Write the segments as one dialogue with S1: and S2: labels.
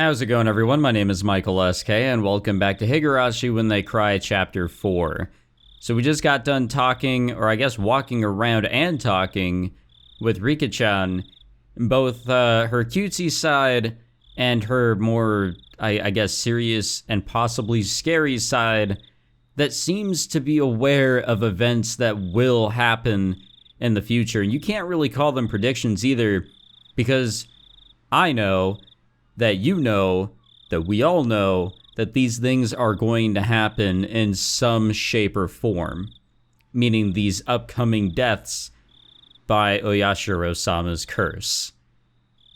S1: How's it going, everyone? My name is Michael SK, and welcome back to Higurashi When They Cry Chapter 4. So we just got done talking, or I guess walking around and talking with Rika-chan, both her cutesy side and her more, I guess, serious and possibly scary side that seems to be aware of events that will happen in the future. And you can't really call them predictions either, because I know that you know, that we all know, that these things are going to happen in some shape or form. Meaning these upcoming deaths by Oyashiro-sama's curse.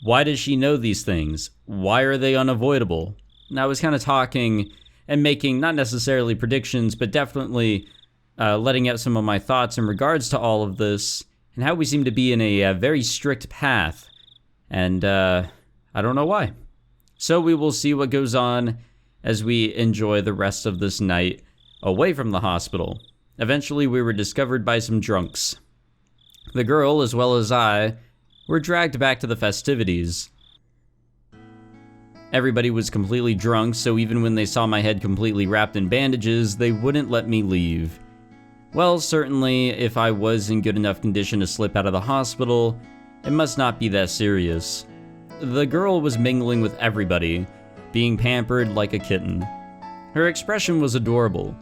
S1: Why does she know these things? Why are they unavoidable? And I was kind of talking and making, not necessarily predictions, but definitely letting out some of my thoughts in regards to all of this, and how we seem to be in a very strict path. And I don't know why. So we will see what goes on as we enjoy the rest of this night away from the hospital. Eventually, we were discovered by some drunks. The girl, as well as I, were dragged back to the festivities. Everybody was completely drunk, so even when they saw my head completely wrapped in bandages, they wouldn't let me leave. Well, certainly, if I was in good enough condition to slip out of the hospital, it must not be that serious. The girl was mingling with everybody, being pampered like a kitten. Her expression was adorable,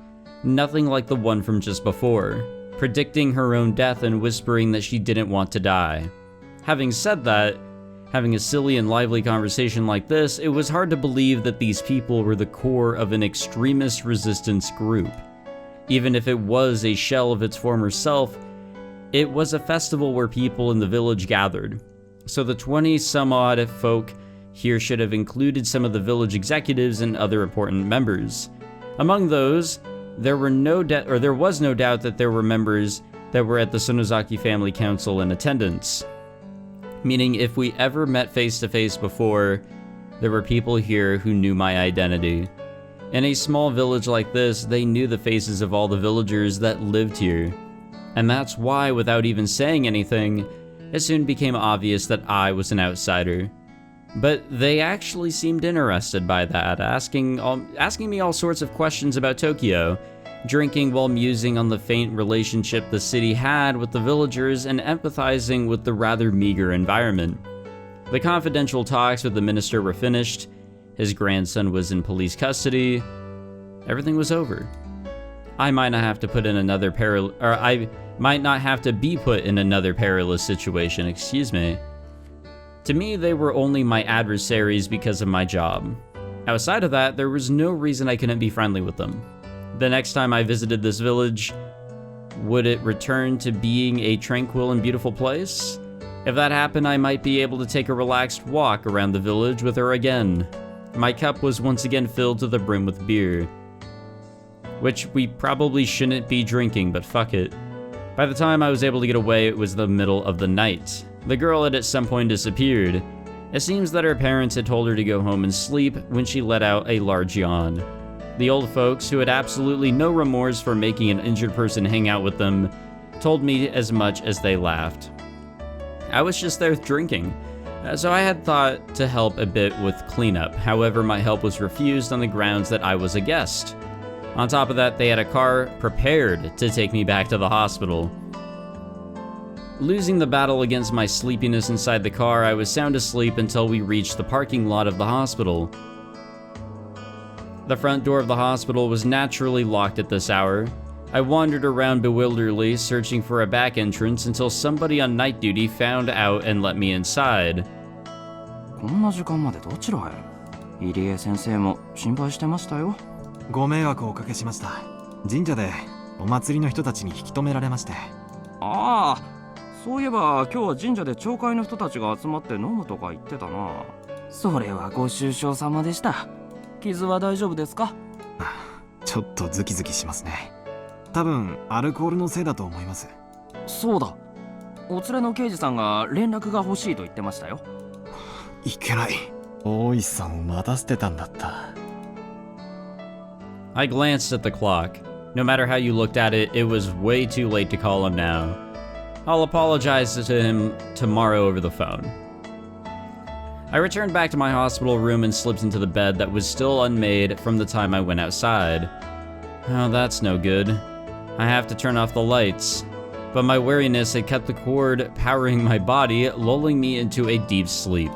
S1: nothing like the one from just before, predicting her own death and whispering that she didn't want to die. Having said that, having a silly and lively conversation like this, it was hard to believe that these people were the core of an extremist resistance group. Even if it was a shell of its former self, it was a festival where people in the village gathered. So the 20-some-odd folk here should have included some of the village executives and other important members. Among those, there was no doubt that there were members that were at the Sonozaki Family Council in attendance. Meaning, if we ever met face-to-face before, there were people here who knew my identity. In a small village like this, they knew the faces of all the villagers that lived here. And that's why, without even saying anything, it soon became obvious that I was an outsider. But they actually seemed interested by that, asking me all sorts of questions about Tokyo, drinking while musing on the faint relationship the city had with the villagers and empathizing with the rather meager environment. The confidential talks with the minister were finished, his grandson was in police custody, everything was over. I might not have to be put in another perilous situation, excuse me. To me, they were only my adversaries because of my job. Outside of that, there was no reason I couldn't be friendly with them. The next time I visited this village, would it return to being a tranquil and beautiful place? If that happened, I might be able to take a relaxed walk around the village with her again. My cup was once again filled to the brim with beer. Which we probably shouldn't be drinking, but fuck it. By the time I was able to get away, it was the middle of the night. The girl had at some point disappeared. It seems that her parents had told her to go home and sleep when she let out a large yawn. The old folks, who had absolutely no remorse for making an injured person hang out with them, told me as much as they laughed. I was just there drinking, so I had thought to help a bit with cleanup. However, my help was refused on the grounds that I was a guest. On top of that, they had a car prepared to take me back to the hospital. Losing the battle against my sleepiness inside the car, I was sound asleep until we reached the parking lot of the hospital. The front door of the hospital was naturally locked at this hour. I wandered around bewilderedly, searching for a back entrance until somebody on night duty found out and let me inside.
S2: こんな時間までどちらへ？入江先生も心配してましたよ。
S3: ご迷惑をおかけしました。神社でお祭りの人たちに引き止められまして。
S2: ああ、そういえば今日は神社で町会の人たちが集まって飲むとか言ってたな。それはご愁傷様でした。傷は大丈夫ですか？
S3: ちょっとズキズキしますね。多分アルコールのせいだと思います。
S2: そうだ。お連れの刑事さんが連絡が欲しいと言ってましたよ。
S3: いけない。大石さんを待たせてたんだった。
S1: I glanced at the clock. No matter how you looked at it, it was way too late to call him now. I'll apologize to him tomorrow over the phone. I returned back to my hospital room and slipped into the bed that was still unmade from the time I went outside. Oh, that's no good. I have to turn off the lights. But my weariness had cut the cord powering my body, lulling me into a deep sleep.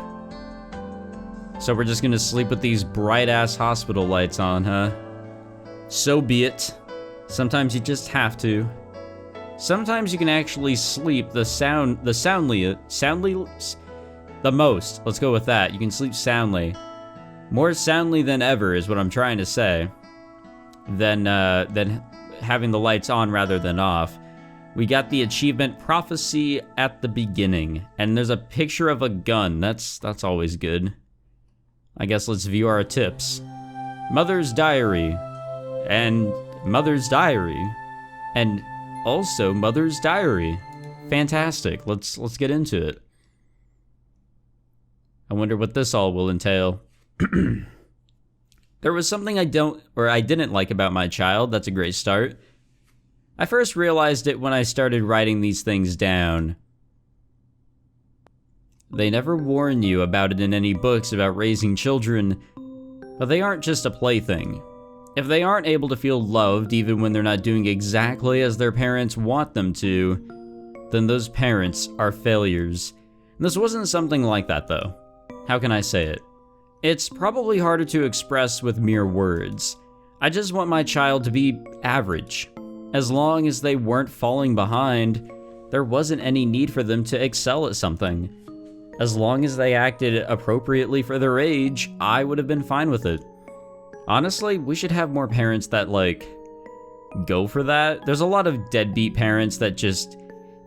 S1: So we're just gonna sleep with these bright-ass hospital lights on, huh? So be it. Sometimes you just have to. Sometimes you can actually sleep the most. Let's go with that. You can sleep soundly. More soundly than ever is what I'm trying to say. Than having the lights on rather than off. We got the achievement Prophecy at the beginning, and there's a picture of a gun. That's always good. I guess let's view our tips. Mother's Diary, and Mother's Diary, and also Mother's Diary. Fantastic. Let's get into it. I wonder what this all will entail. There was something I didn't like about my child. That's a great start. I first realized it when I started writing these things down. They never warn you about it in any books about raising children, but they aren't just a plaything. If they aren't able to feel loved even when they're not doing exactly as their parents want them to, then those parents are failures. And this wasn't something like that though. How can I say it? It's probably harder to express with mere words. I just want my child to be average. As long as they weren't falling behind, there wasn't any need for them to excel at something. As long as they acted appropriately for their age, I would have been fine with it. Honestly, we should have more parents that, go for that. There's a lot of deadbeat parents that just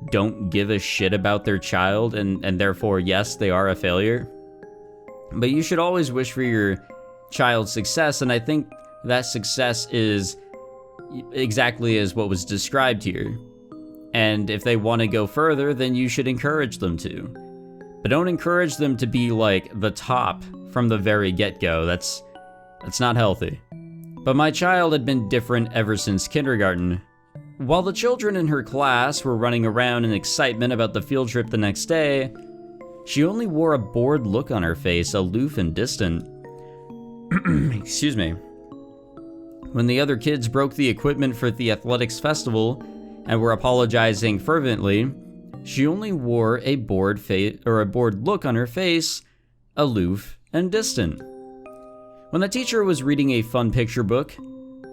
S1: don't give a shit about their child, and therefore, yes, they are a failure. But you should always wish for your child's success, and I think that success is exactly as what was described here. And if they want to go further, then you should encourage them to. But don't encourage them to be the top from the very get-go. That's not healthy. But my child had been different ever since kindergarten. While the children in her class were running around in excitement about the field trip the next day, she only wore a bored look on her face, aloof and distant. Excuse me. When the other kids broke the equipment for the athletics festival and were apologizing fervently, she only wore a bored look on her face, aloof and distant. When the teacher was reading a fun picture book,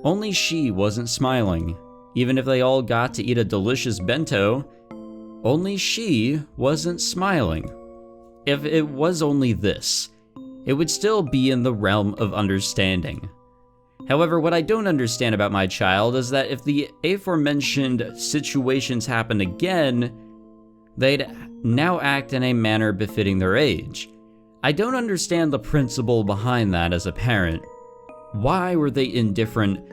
S1: only she wasn't smiling. Even if they all got to eat a delicious bento, only she wasn't smiling. If it was only this, it would still be in the realm of understanding. However, what I don't understand about my child is that if the aforementioned situations happen again, they'd now act in a manner befitting their age. I don't understand the principle behind that as a parent. Why were they indifferent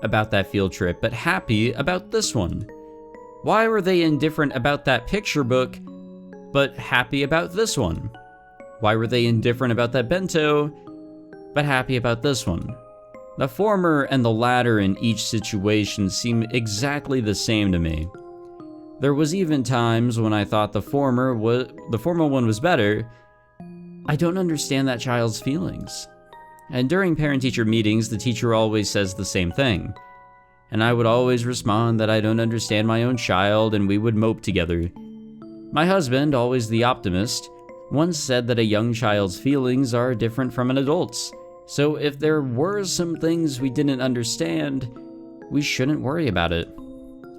S1: about that field trip, but happy about this one? Why were they indifferent about that picture book, but happy about this one? Why were they indifferent about that bento, but happy about this one? The former and the latter in each situation seem exactly the same to me. There was even times when I thought the former one was better. I don't understand that child's feelings. And during parent-teacher meetings, the teacher always says the same thing. And I would always respond that I don't understand my own child, and we would mope together. My husband, always the optimist, once said that a young child's feelings are different from an adult's. So if there were some things we didn't understand, we shouldn't worry about it.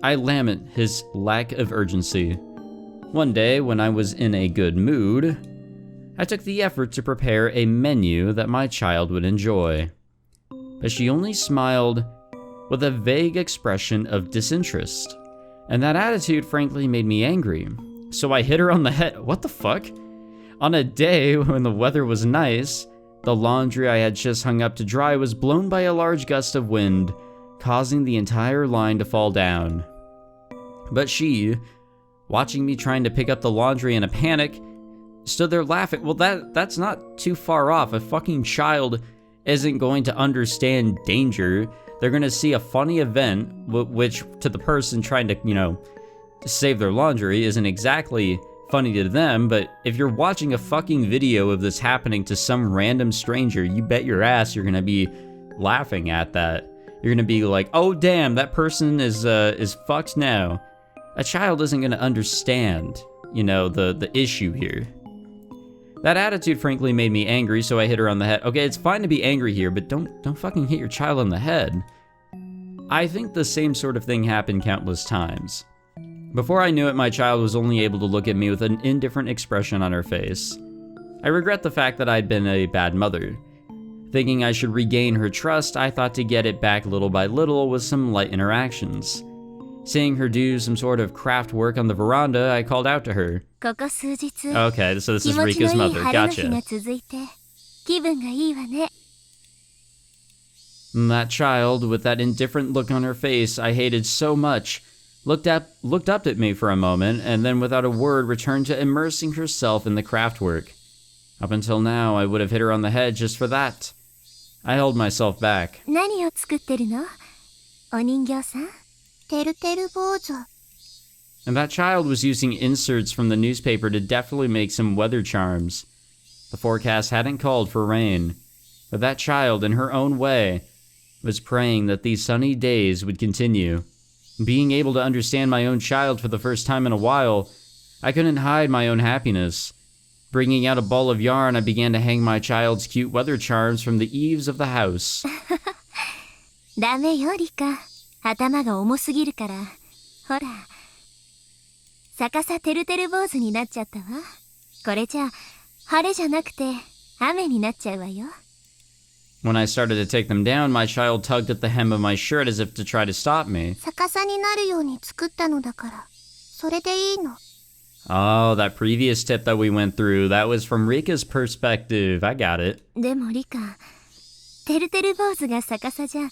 S1: I lament his lack of urgency. One day, when I was in a good mood, I took the effort to prepare a menu that my child would enjoy. But she only smiled with a vague expression of disinterest. And that attitude frankly made me angry. So I hit her on the head. What the fuck? On a day when the weather was nice, the laundry I had just hung up to dry was blown by a large gust of wind, causing the entire line to fall down. But she, watching me trying to pick up the laundry in a panic, stood there laughing. Well, that's not too far off. A fucking child isn't going to understand danger. They're going to see a funny event, which to the person trying to, save their laundry isn't exactly funny to them, but if you're watching a fucking video of this happening to some random stranger, you bet your ass you're gonna be laughing at that. You're gonna be like, oh damn, that person is fucked now. A child isn't gonna understand, you know, the issue here. That attitude frankly made me angry, so I hit her on the head. Okay, it's fine to be angry here, but don't fucking hit your child on the head. I think the same sort of thing happened countless times. Before I knew it, my child was only able to look at me with an indifferent expression on her face. I regret the fact that I'd been a bad mother. Thinking I should regain her trust, I thought to get it back little by little with some light interactions. Seeing her do some sort of craft work on the veranda, I called out to her. Okay, so this is Rika's mother. Gotcha. That child, with that indifferent look on her face I hated so much, looked up at me for a moment, and then without a word returned to immersing herself in the craft work. Up until now, I would have hit her on the head just for that. I held myself back. And that child was using inserts from the newspaper to deftly make some weather charms. The forecast hadn't called for rain, but that child, in her own way, was praying that these sunny days would continue. Being able to understand my own child for the first time in a while, I couldn't hide my own happiness. Bringing out a ball of yarn, I began to hang my child's cute weather charms from the eaves of the house.
S4: ダメよ、リカ。頭が重すぎるから。ほら。逆さてるてる坊主になっちゃったわ。これじゃ、晴れじゃなくて、雨になっちゃうわよ。
S1: When I started to take them down, my child tugged at the hem of my shirt as if to try to stop me.
S4: 逆さになるように作ったのだから、それでいいの。
S1: Oh, that previous tip that we went through, that was from Rika's perspective. I got it.
S4: でもリカ、てるてる坊主が逆さじゃ、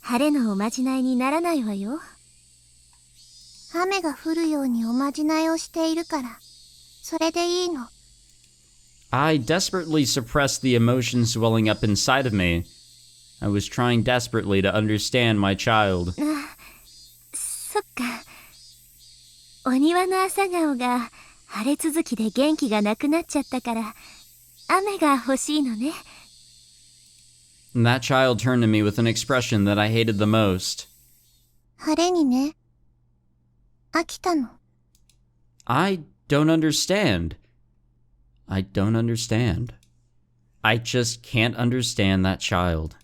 S4: 晴れのおまじないにならないわよ。雨が降るようにおまじないをしているから、それでいいの。
S1: I desperately suppressed the emotions swelling up inside of me. I was trying desperately to understand my child.
S4: そっか。お庭の朝顔が晴れ続きで元気がなくなっちゃったから、雨が欲しいのね。
S1: And that child turned to me with an expression that I hated the most.
S4: 晴れにね。飽きたの。
S1: I don't understand. I don't understand. I just can't understand that child.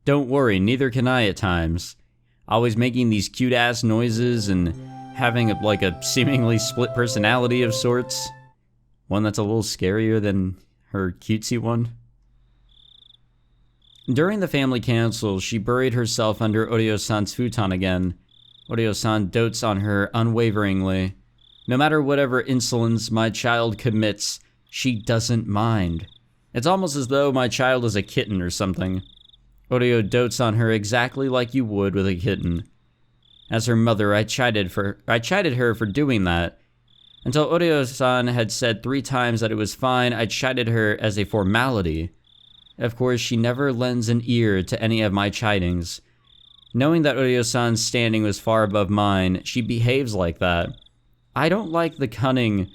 S1: Don't worry, neither can I at times. Always making these cute-ass noises and having a seemingly split personality of sorts. One that's a little scarier than her cutesy one. During the family council, she buried herself under Oryo-san's futon again. Oryo-san dotes on her unwaveringly. No matter whatever insolence my child commits, she doesn't mind. It's almost as though my child is a kitten or something. Oryo dotes on her exactly like you would with a kitten. As her mother, I chided her for doing that. Until Oryo-san had said 3 times that it was fine, I chided her as a formality. Of course, she never lends an ear to any of my chidings. Knowing that Oryo-san's standing was far above mine, she behaves like that. I don't like the cunning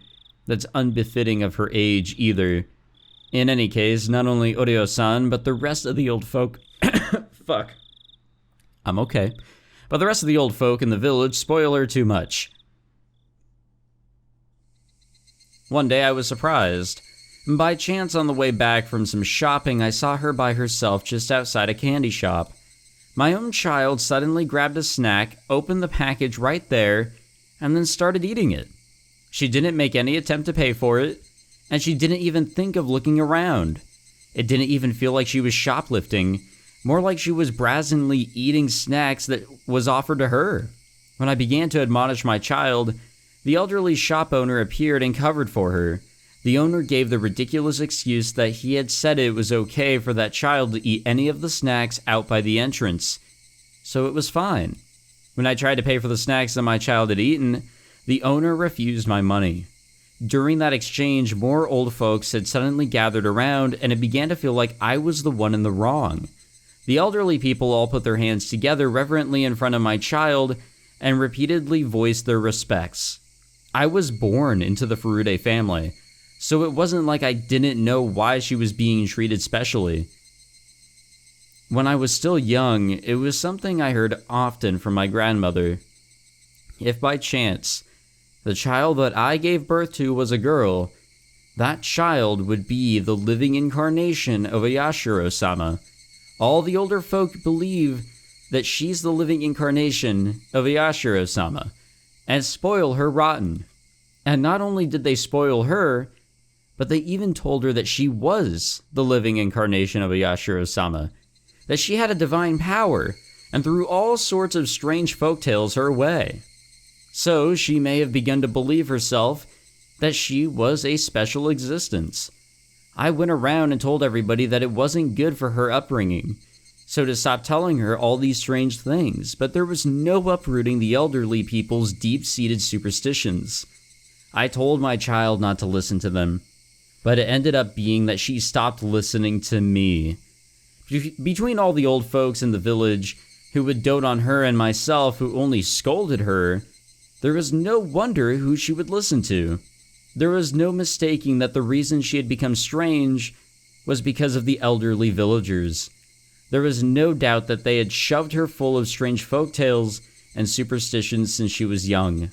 S1: that's unbefitting of her age either. In any case, not only Oryo-san, but the rest of the old folk... Fuck. I'm okay. But the rest of the old folk in the village spoil her too much. One day I was surprised. By chance on the way back from some shopping, I saw her by herself just outside a candy shop. My own child suddenly grabbed a snack, opened the package right there, and then started eating it. She didn't make any attempt to pay for it, and she didn't even think of looking around. It didn't even feel like she was shoplifting, more like she was brazenly eating snacks that was offered to her. When I began to admonish my child, the elderly shop owner appeared and covered for her. The owner gave the ridiculous excuse that he had said it was okay for that child to eat any of the snacks out by the entrance, so it was fine. When I tried to pay for the snacks that my child had eaten, the owner refused my money. During that exchange, more old folks had suddenly gathered around, and it began to feel like I was the one in the wrong. The elderly people all put their hands together reverently in front of my child and repeatedly voiced their respects. I was born into the Furude family, so it wasn't like I didn't know why she was being treated specially. When I was still young, it was something I heard often from my grandmother. If by chance, the child that I gave birth to was a girl, that child would be the living incarnation of a Yashiro-sama. All the older folk believe that she's the living incarnation of a Yashiro-sama, and spoil her rotten. And not only did they spoil her, but they even told her that she was the living incarnation of a Yashiro-sama, that she had a divine power, and threw all sorts of strange folktales her way. So she may have begun to believe herself that she was a special existence. I went around and told everybody that it wasn't good for her upbringing, so to stop telling her all these strange things, but there was no uprooting the elderly people's deep-seated superstitions. I told my child not to listen to them, but it ended up being that she stopped listening to me. Between all the old folks in the village who would dote on her and myself who only scolded her, there was no wonder who she would listen to. There was no mistaking that the reason she had become strange was because of the elderly villagers. There was no doubt that they had shoved her full of strange folktales and superstitions since she was young.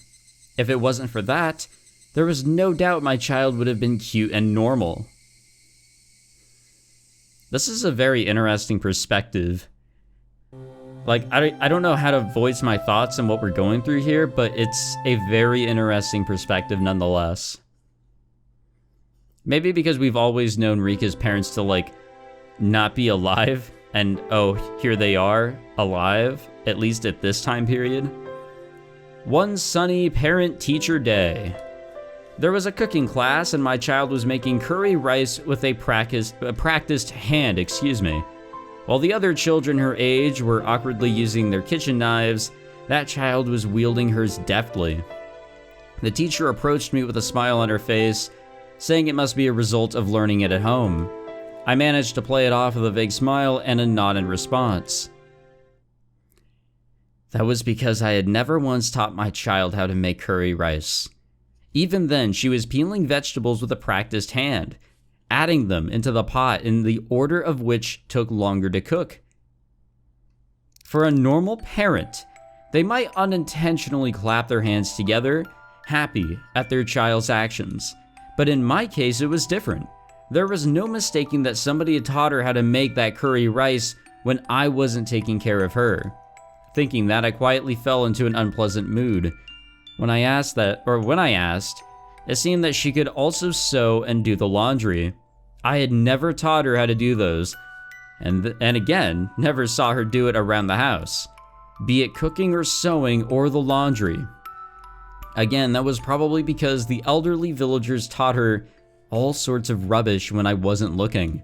S1: If it wasn't for that, there was no doubt my child would have been cute and normal. This is a very interesting perspective. Like, I don't know how to voice my thoughts and what we're going through here, but it's a very interesting perspective nonetheless. Maybe because we've always known Rika's parents to, like, not be alive, and oh, here they are, alive, at least at this time period. One sunny parent-teacher day. There was a cooking class, and my child was making curry rice with a practiced hand, While the other children her age were awkwardly using their kitchen knives, that child was wielding hers deftly. The teacher approached me with a smile on her face, saying it must be a result of learning it at home. I managed to play it off with a vague smile and a nod in response. That was because I had never once taught my child how to make curry rice. Even then, she was peeling vegetables with a practiced hand, adding them into the pot in the order of which took longer to cook. For a normal parent, they might unintentionally clap their hands together, happy at their child's actions. But in my case, it was different. There was no mistaking that somebody had taught her how to make that curry rice when I wasn't taking care of her. Thinking that, I quietly fell into an unpleasant mood. When I asked, it seemed that she could also sew and do the laundry. I had never taught her how to do those, and again, never saw her do it around the house, be it cooking or sewing or the laundry. Again, that was probably because the elderly villagers taught her all sorts of rubbish when I wasn't looking.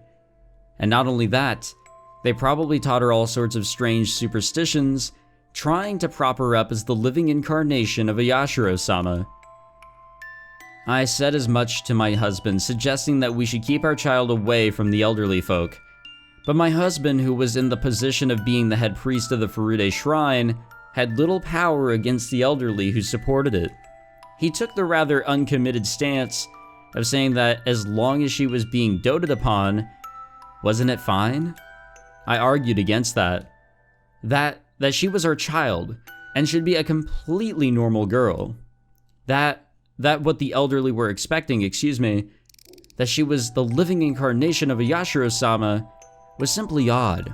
S1: And not only that, they probably taught her all sorts of strange superstitions, trying to prop her up as the living incarnation of a Yashiro-sama. I said as much to my husband, suggesting that we should keep our child away from the elderly folk. But my husband, who was in the position of being the head priest of the Furude shrine, had little power against the elderly who supported it. He took the rather uncommitted stance of saying that as long as she was being doted upon, wasn't it fine? I argued against that. That she was our child and should be a completely normal girl. That what the elderly were expecting, that she was the living incarnation of a Yashiro-sama was simply odd.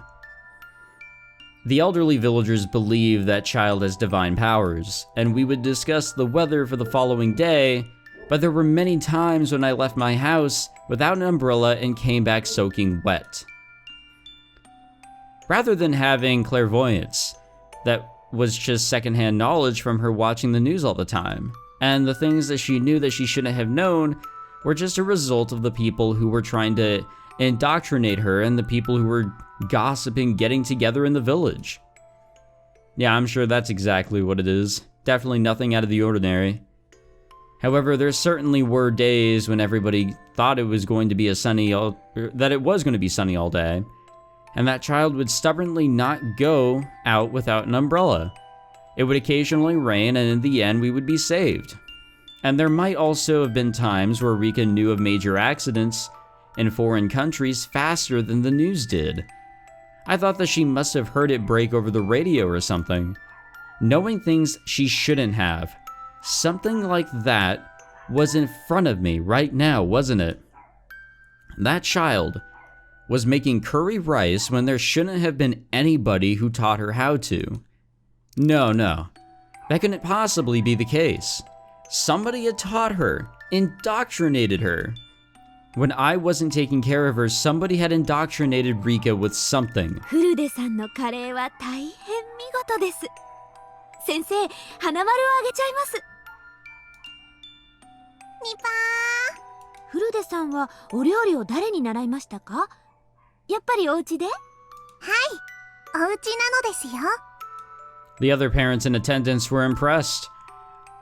S1: The elderly villagers believe that child has divine powers, and we would discuss the weather for the following day, but there were many times when I left my house without an umbrella and came back soaking wet. Rather than having clairvoyance, that was just secondhand knowledge from her watching the news all the time, and the things that she knew that she shouldn't have known were just a result of the people who were trying to indoctrinate her and the people who were gossiping, getting together in the village. Yeah, I'm sure that's exactly what it is. Definitely nothing out of the ordinary. However, there certainly were days when everybody thought it was going to be sunny all day, and that child would stubbornly not go out without an umbrella. It would occasionally rain, and in the end, we would be saved. And there might also have been times where Rika knew of major accidents in foreign countries faster than the news did. I thought that she must have heard it break over the radio or something, knowing things she shouldn't have. Something like that was in front of me right now, wasn't it? That child was making curry rice when there shouldn't have been anybody who taught her how to. No, that couldn't possibly be the case. Somebody had taught her, indoctrinated her. When I wasn't taking care of her, somebody had indoctrinated Rika with something.
S4: フルデさんのカレーは大変見事です。先生、花丸をあげちゃいます。ニパー。フルデさんはお料理を誰に習いましたか？やっぱりお家で？はい、お家なのですよ。
S1: The other parents in attendance were impressed.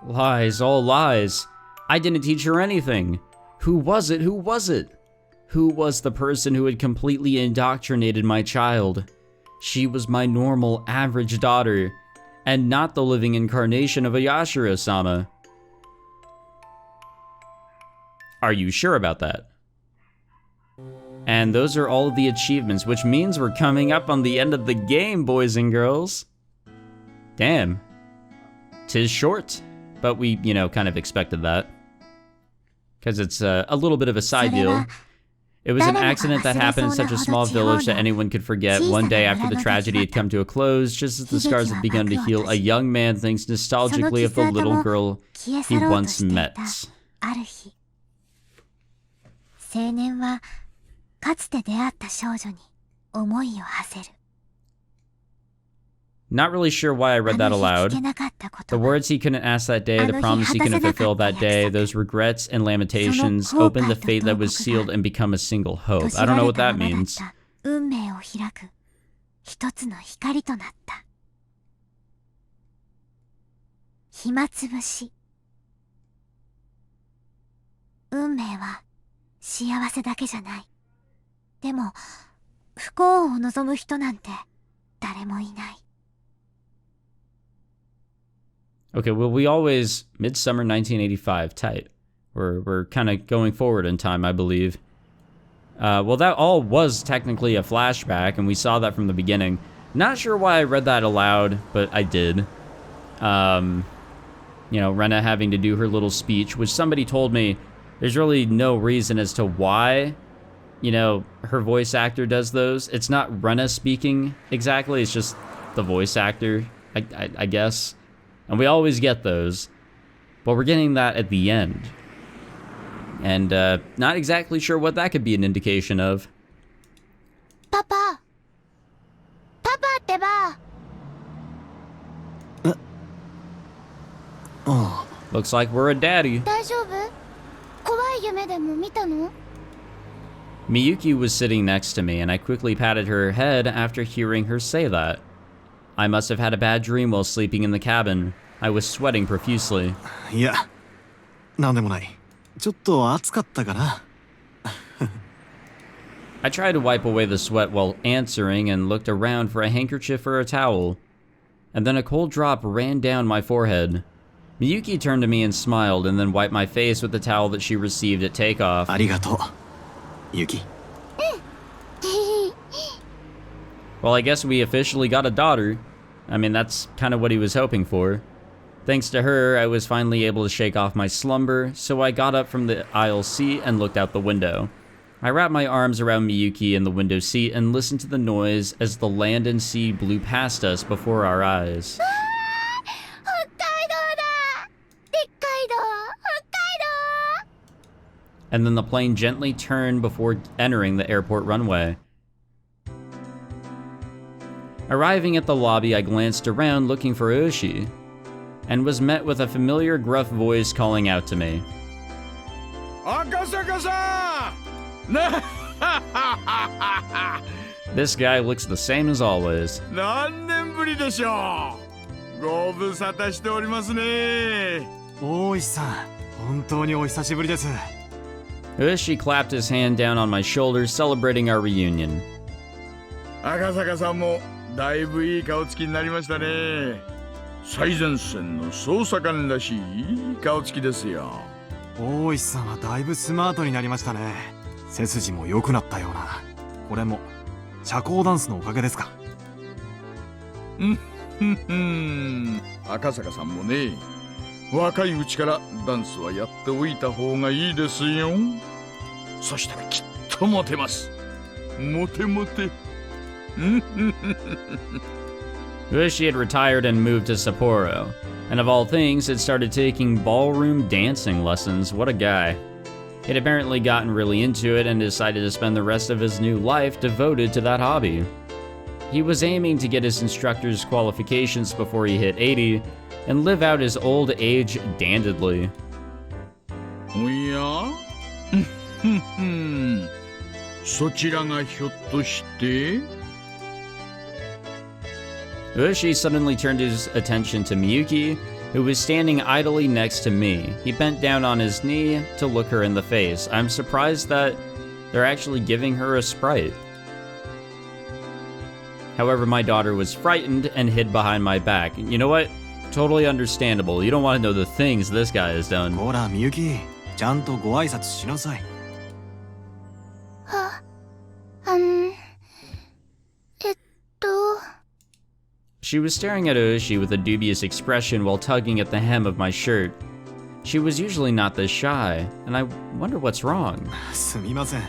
S1: Lies, all lies. I didn't teach her anything. Who was it? Who was the person who had completely indoctrinated my child? She was my normal, average daughter, and not the living incarnation of a Yashiro-sama. Are you sure about that? And those are all of the achievements, which means we're coming up on the end of the game, boys and girls. Damn. 'Tis short, but we, kind of expected that. Because it's a little bit of a side deal. It was an accident that happened in such a small village that anyone could forget. One day after the tragedy had come to a close, just as the scars had begun to heal, a young man thinks nostalgically of the little girl he once met.
S4: 青年はかつて出会った少女に思いを馳せる。
S1: Not really sure why I read that aloud. The words he couldn't ask that day, the promise he couldn't fulfill that day, those regrets and lamentations opened the fate that was sealed and become a single hope. I don't know what that means.
S4: 運命を開く一つの光となった。暇つぶし。運命は幸せだけじゃない。でも不幸を望む人なんて誰もいない。
S1: Okay, well, we always Midsummer 1985 tight. We're kind of going forward in time, I believe. Well, that all was technically a flashback, and we saw that from the beginning. Not sure why I read that aloud, but I did. Rena having to do her little speech, which somebody told me there's really no reason as to why, her voice actor does those. It's not Rena speaking exactly, it's just the voice actor, I guess. And we always get those, but we're getting that at the end. And not exactly sure what that could be an indication of.
S4: Papa! Papa ってば!
S1: Looks like we're a daddy.
S4: 大丈夫? 怖い夢でも見たの?
S1: Miyuki was sitting next to me, and I quickly patted her head after hearing her say that. I must have had a bad dream while sleeping in the cabin. I was sweating profusely.
S3: いや、なんでもない。ちょっと暑かったかな。
S1: I tried to wipe away the sweat while answering and looked around for a handkerchief or a towel. And then a cold drop ran down my forehead. Miyuki turned to me and smiled and then wiped my face with the towel that she received at takeoff.
S3: ありがとう、ユキ。
S1: Well, I guess we officially got a daughter. I mean, that's kind of what he was hoping for. Thanks to her, I was finally able to shake off my slumber, so I got up from the aisle seat and looked out the window. I wrapped my arms around Miyuki in the window seat and listened to the noise as the land and sea blew past us before our eyes. And then the plane gently turned before entering the airport runway. Arriving at the lobby, I glanced around looking for Oshi, and was met with a familiar gruff voice calling out to me. This guy looks the same as always. Oshi clapped his hand down on my shoulder, celebrating our reunion.
S5: 赤坂さんもだいぶいい顔つきになりましたね。最前線の捜査官らしい顔つきですよ。
S3: 大石さんはだいぶスマートになりましたね。背筋も良くなったような。これも社交ダンスのおかげですか。
S5: 赤坂さんもね、若いうちからダンスはやっておいた方がいいですよ。そしたらきっとモテます。モテモテ。
S1: Ueshi had retired and moved to Sapporo, and of all things, had started taking ballroom dancing lessons. What a guy. He'd apparently gotten really into it and decided to spend the rest of his new life devoted to that hobby. He was aiming to get his instructor's qualifications before he hit 80 and live out his old age dandidly.
S5: おやそちらがひょっとして
S1: Ueshi suddenly turned his attention to Miyuki, who was standing idly next to me. He bent down on his knee to look her in the face. I'm surprised that they're actually giving her a sprite. However, my daughter was frightened and hid behind my back. You know what? Totally understandable. You don't want to know the things this guy has done.
S3: ほらみゆき、ちゃんとご挨拶しなさい。
S1: She was staring at Ueshi with a dubious expression while tugging at the hem of my shirt. She was usually not this shy, and I wonder what's wrong.
S3: すみません。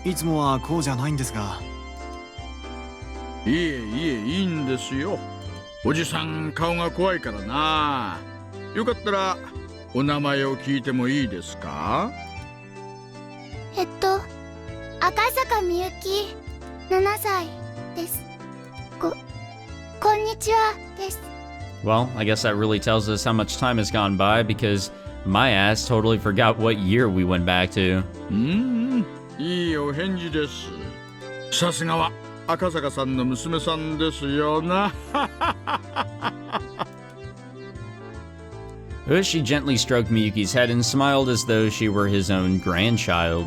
S3: いつもはこうじゃないんですが。
S5: いいんですよ。おじさん顔が怖いからな。よかったらお名前を聞いてもいいですか？
S4: 赤坂みゆき、7歳です。こんにちはです。
S1: Well, I guess that really tells us how much time has gone by because my ass totally forgot what year we went back to.
S5: いいお返事です。さすがは赤坂さんの娘さんですよな。
S1: Ueshi gently stroked Miyuki's head and smiled as though she were his own grandchild.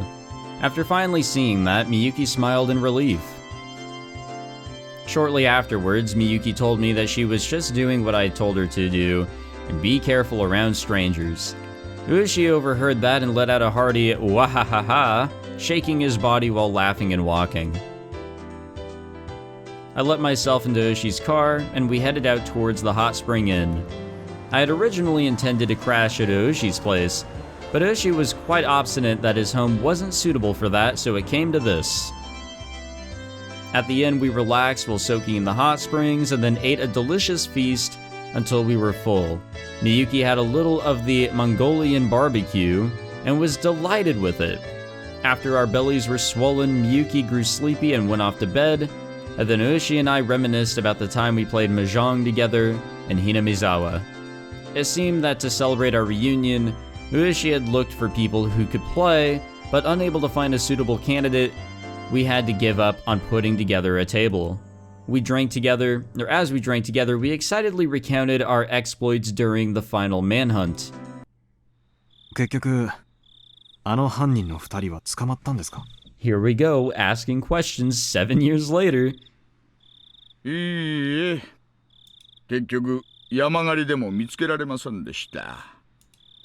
S1: After finally seeing that, Miyuki smiled in relief. Shortly afterwards, Miyuki told me that she was just doing what I told her to do, and be careful around strangers. Ueshi overheard that and let out a hearty wahahaha, shaking his body while laughing and walking. I let myself into Ueshi's car, and we headed out towards the Hot Spring Inn. I had originally intended to crash at Ueshi's place, but Ueshi was quite obstinate that his home wasn't suitable for that, so it came to this. At the inn, we relaxed while soaking in the hot springs and then ate a delicious feast until we were full. Miyuki had a little of the Mongolian barbecue and was delighted with it. After our bellies were swollen, Miyuki grew sleepy and went off to bed, and then Ueshi and I reminisced about the time we played mahjong together in Hinamizawa. It seemed that to celebrate our reunion, Ueshi had looked for people who could play, but unable to find a suitable candidate, we had to give up on putting together a table. We drank together, or as we drank together, we excitedly recounted our exploits during the final manhunt.
S3: 結局、あの犯人の2人は捕まったんですか？
S1: Here we go, asking questions 7 years later.
S5: いいえ、結局山狩りでも見つけられませんでした。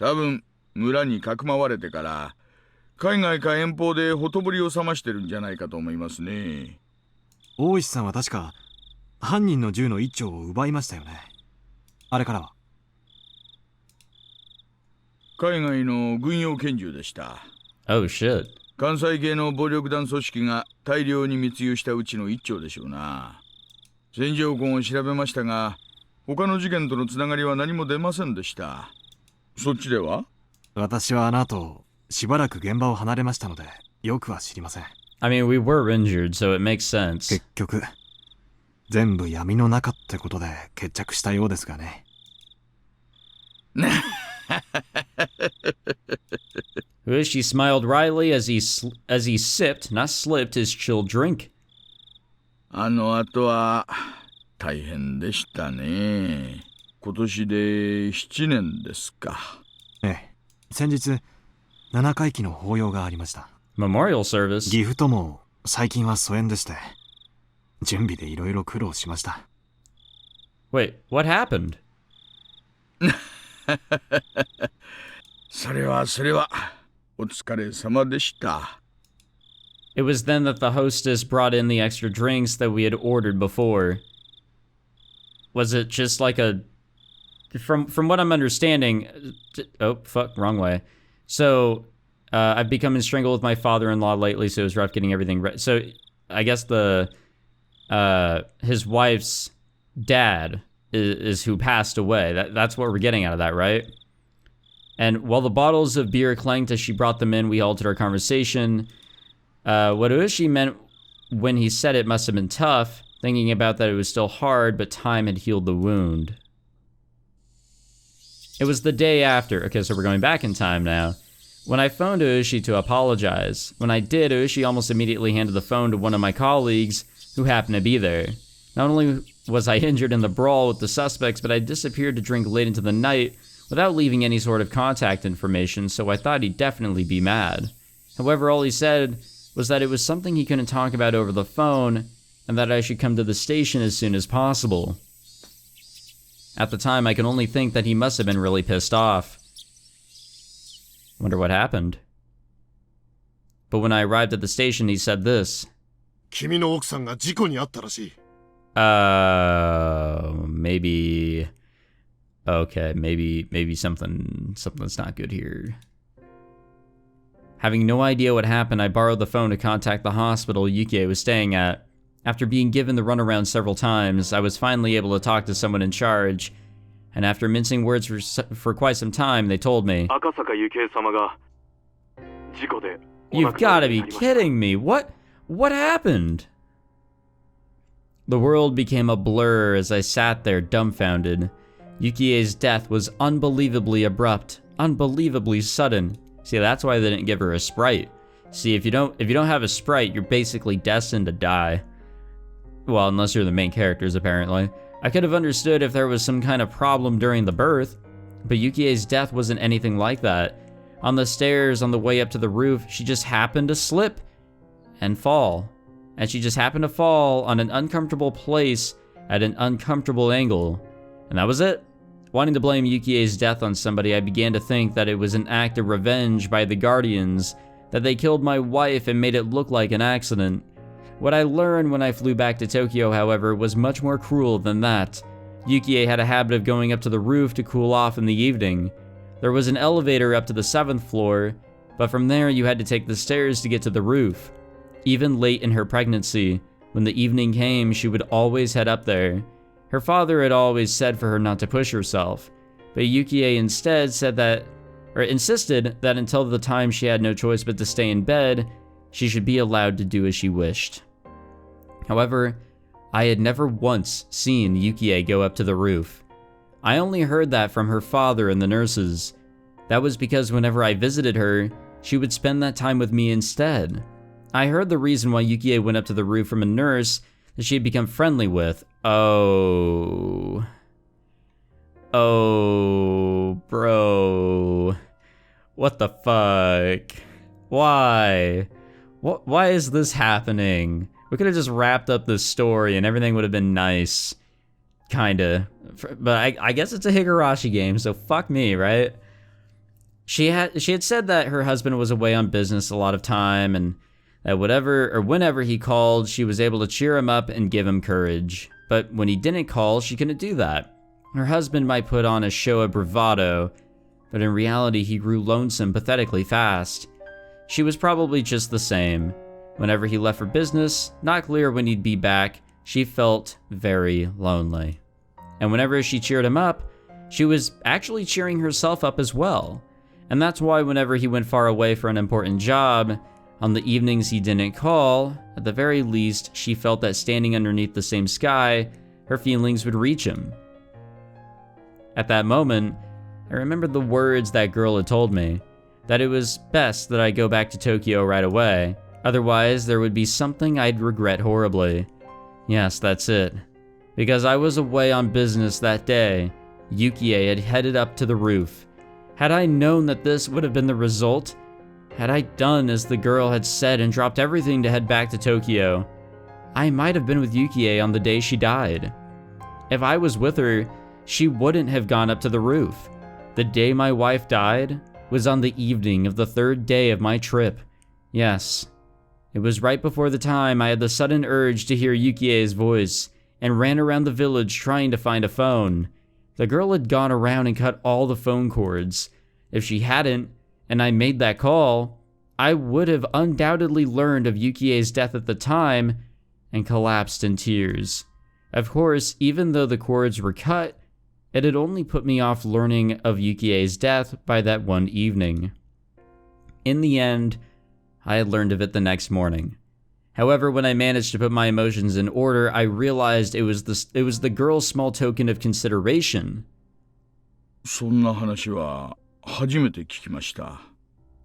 S5: 多分村にかくまわれてから海外か遠方でほとぼりを冷ましてるんじゃないかと思いますね。
S3: 大石さんは確か犯人の銃の一丁を奪いましたよね。あれからは
S5: 海外の軍用拳銃でした。
S1: Oh shit.
S5: 関西系の暴力団組織が大量に密輸したうちの一丁でしょうな。戦場痕を調べましたが、他の事件とのつながりは何も出ませんでした。そっちでは？
S3: 私はあの後しばらく現場を離れましたのでよくは知りません。
S1: I mean, we were injured, so it makes sense.
S3: 結局全部闇の中ってことで決着したようですがね。
S1: Ueshi smiled wryly as he sipped, not slipped, his chilled drink.
S5: あの後は大変でしたね。今年で7年ですか。
S3: ええ、先日7回忌の法要がありました。
S1: Memorial service?
S3: 岐阜とも最近は疎遠でして、準備でいろいろ苦労しました。
S1: Wait, what happened?
S5: それはお疲れ様でした。
S1: It was then that the hostess brought in the extra drinks that we had ordered before. Was it just like a... From what I'm understanding... Oh, fuck, wrong way. So, I've become enstrangled with my father-in-law lately, so it was rough getting everything ready. So, I guess his wife's dad is who passed away. That's what we're getting out of that, right? And while the bottles of beer clanked as she brought them in, we halted our conversation. What Ueshi meant when he said it must have been tough, thinking about that it was still hard, but time had healed the wound. It was the day after, okay, so we're going back in time now, when I phoned Ueshi to apologize. When I did, Ueshi almost immediately handed the phone to one of my colleagues who happened to be there. Not only was I injured in the brawl with the suspects, but I disappeared to drink late into the night without leaving any sort of contact information, so I thought he'd definitely be mad. However, all he said was that it was something he couldn't talk about over the phone, and that I should come to the station as soon as possible. At the time, I could only think that he must have been really pissed off. Wonder what happened. But when I arrived at the station, he said this.
S3: 君の奥さんが事故に遭ったらしい。
S1: Maybe... Okay, maybe something's not good here. Having no idea what happened, I borrowed the phone to contact the hospital Yukie was staying at. After being given the runaround several times, I was finally able to talk to someone in charge, and after mincing words for quite some time, they told me, "You've gotta be kidding me, what happened?" The world became a blur as I sat there dumbfounded. Yukie's death was unbelievably abrupt, unbelievably sudden. See, that's why they didn't give her a sprite. See, if you don't have a sprite, you're basically destined to die. Well, unless you're the main characters, apparently. I could have understood if there was some kind of problem during the birth, but Yukie's death wasn't anything like that. On the stairs on the way up to the roof, she just happened to slip and fall. And she just happened to fall on an uncomfortable place at an uncomfortable angle. And that was it. Wanting to blame Yukie's death on somebody, I began to think that it was an act of revenge by the Guardians, that they killed my wife and made it look like an accident. What I learned when I flew back to Tokyo, however, was much more cruel than that. Yukie had a habit of going up to the roof to cool off in the evening. There was an elevator up to the 7th floor, but from there you had to take the stairs to get to the roof. Even late in her pregnancy, when the evening came, she would always head up there. Her father had always said for her not to push herself, but Yukie instead insisted that until the time she had no choice but to stay in bed, she should be allowed to do as she wished. However, I had never once seen Yukie go up to the roof. I only heard that from her father and the nurses. That was because whenever I visited her, she would spend that time with me instead. I heard the reason why Yukie went up to the roof from a nurse that she had become friendly with. Oh, bro. What the fuck? Why? Why is this happening? We could have just wrapped up this story and everything would have been nice. Kinda. But I guess it's a Higurashi game, so fuck me, right? She had said that her husband was away on business a lot of time, and that whenever he called, she was able to cheer him up and give him courage. But when he didn't call, she couldn't do that. Her husband might put on a show of bravado, but in reality he grew lonesome pathetically fast. She was probably just the same. Whenever he left for business, not clear when he'd be back, she felt very lonely. And whenever she cheered him up, she was actually cheering herself up as well. And that's why whenever he went far away for an important job, on the evenings he didn't call, at the very least, she felt that standing underneath the same sky, her feelings would reach him. At that moment, I remembered the words that girl had told me, that it was best that I go back to Tokyo right away, otherwise there would be something I'd regret horribly. Yes, that's it. Because I was away on business that day, Yukie had headed up to the roof. Had I known that this would have been the result, had I done as the girl had said and dropped everything to head back to Tokyo, I might have been with Yukie on the day she died. If I was with her, she wouldn't have gone up to the roof. The day my wife died was on the evening of the 3rd day of my trip. Yes, it was right before the time I had the sudden urge to hear Yukie's voice and ran around the village trying to find a phone. The girl had gone around and cut all the phone cords. If she hadn't, and I made that call, I would have undoubtedly learned of Yukie's death at the time and collapsed in tears. Of course, even though the cords were cut, it had only put me off learning of Yukie's death by that one evening. In the end, I had learned of it the next morning. However, when I managed to put my emotions in order, I realized it was the girl's small token of consideration.
S5: そんな話は初めて聞きました。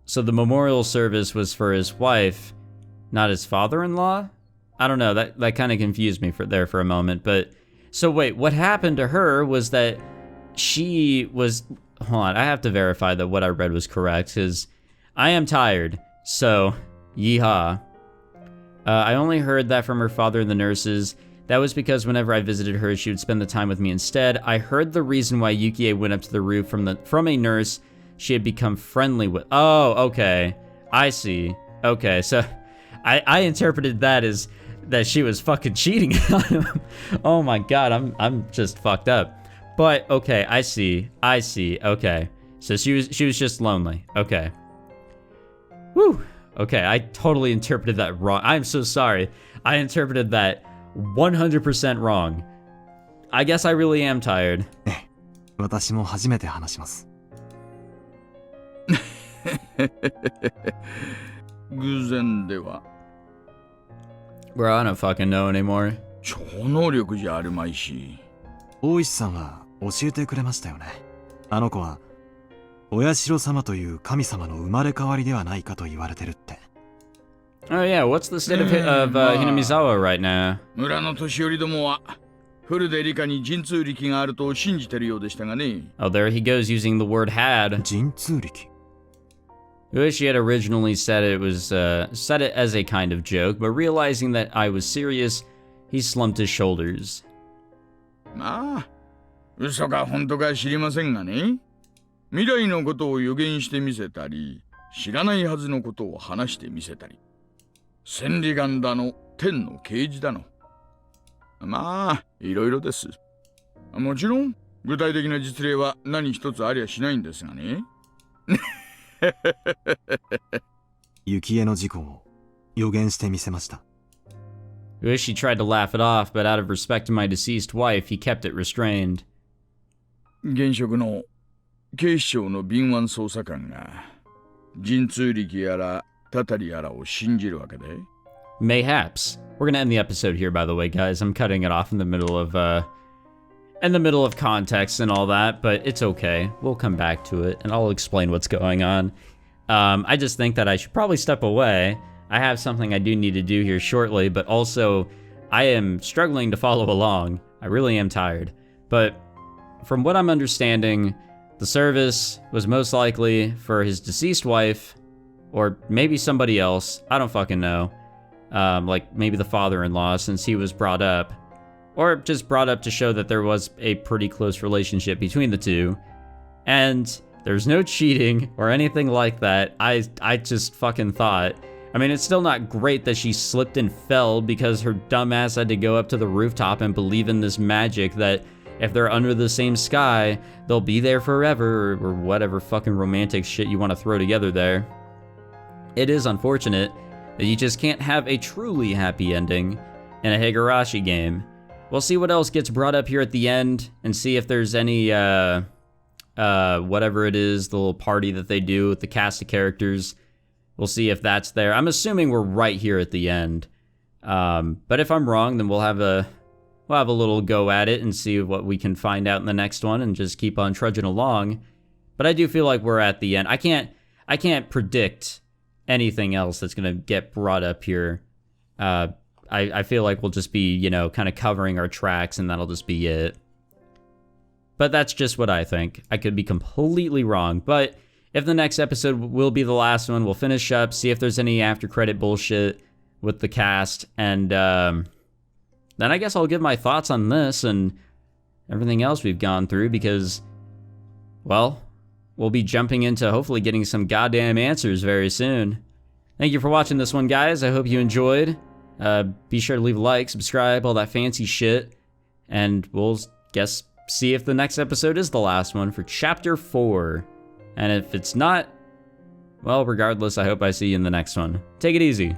S1: So the memorial service was for his wife, not his father-in-law? I don't know, that kind of confused me for a moment, but... So wait, what happened to her was that she was... Hold on, I have to verify that what I read was correct, because I am tired, so yeehaw. I only heard that from her father and the nurses. That was because whenever I visited her, she would spend the time with me instead. I heard the reason why Yukie went up to the roof from a nurse she had become friendly with. Oh, okay. I see. Okay, so I interpreted that as that she was fucking cheating on him. Oh my god, I'm just fucked up. But okay, I see. Okay. So she was just lonely. Okay. Whew. Okay, I totally interpreted that wrong. I'm so sorry. I interpreted that 100% wrong. I guess I really am tired.
S3: 私も初めて話します。
S5: 偶然では。
S1: Bro, I don't fucking know anymore.
S5: 超能力じゃあるまいし。
S3: 大石さんは教えてくれましたよね。あの子は親代様という神様の生まれ変わりではないかと言われてるって。
S1: Oh yeah, what's the state of Hinamizawa right now?
S5: 村の年寄りどもはフルで理科に神通力があると信じてるようでしたがね。
S1: Oh, there he goes using the word had.
S3: 神通力。
S1: She had originally said it as a kind of joke, but realizing that I was serious, he slumped his shoulders.
S5: まあ、嘘か本当か知りませんがね。未来のことを予言してみせたり、知らないはずのことを話してみせたり。千里眼だの、天の啓示だの。まあ、いろいろです。もちろん、具体的な実例は何一つありゃしないんですがね。
S3: 雪絵の事故を予言してみせました。
S1: She tried to laugh it off, but out of respect to my deceased wife, he kept it restrained.
S5: 現職の警視庁の敏腕捜査官が神通力やらたたりやらを信じるわけで。
S1: Mayhaps. We're gonna end the episode here, by the way, guys. I'm cutting it off in the middle of context and all that, but it's okay. We'll come back to it, and I'll explain what's going on. I just think that I should probably step away. I have something I do need to do here shortly, but also I am struggling to follow along. I really am tired. But from what I'm understanding, the service was most likely for his deceased wife, or maybe somebody else. I don't fucking know. Like maybe the father-in-law, since he was brought up. Or just brought up to show that there was a pretty close relationship between the two. And there's no cheating or anything like that. I just fucking thought... I mean, it's still not great that she slipped and fell because her dumbass had to go up to the rooftop and believe in this magic that if they're under the same sky, they'll be there forever, or whatever fucking romantic shit you want to throw together there. It is unfortunate that you just can't have a truly happy ending in a Higurashi game. We'll see what else gets brought up here at the end, and see if there's any, whatever it is, the little party that they do with the cast of characters. We'll see if that's there. I'm assuming we're right here at the end. But if I'm wrong, then we'll have a little go at it and see what we can find out in the next one and just keep on trudging along. But I do feel like we're at the end. I can't predict anything else that's gonna get brought up here. I feel like we'll just be, you know, kind of covering our tracks and that'll just be it. But that's just what I think. I could be completely wrong, but if the next episode will be the last one, we'll finish up, see if there's any after credit bullshit with the cast, and then I guess I'll give my thoughts on this and everything else we've gone through because, well, we'll be jumping into hopefully getting some goddamn answers very soon. Thank you for watching this one, guys. I hope you enjoyed. Be sure to leave a like, subscribe, all that fancy shit. And we'll see if the next episode is the last one for Chapter 4. And if it's not, well, regardless, I hope I see you in the next one. Take it easy.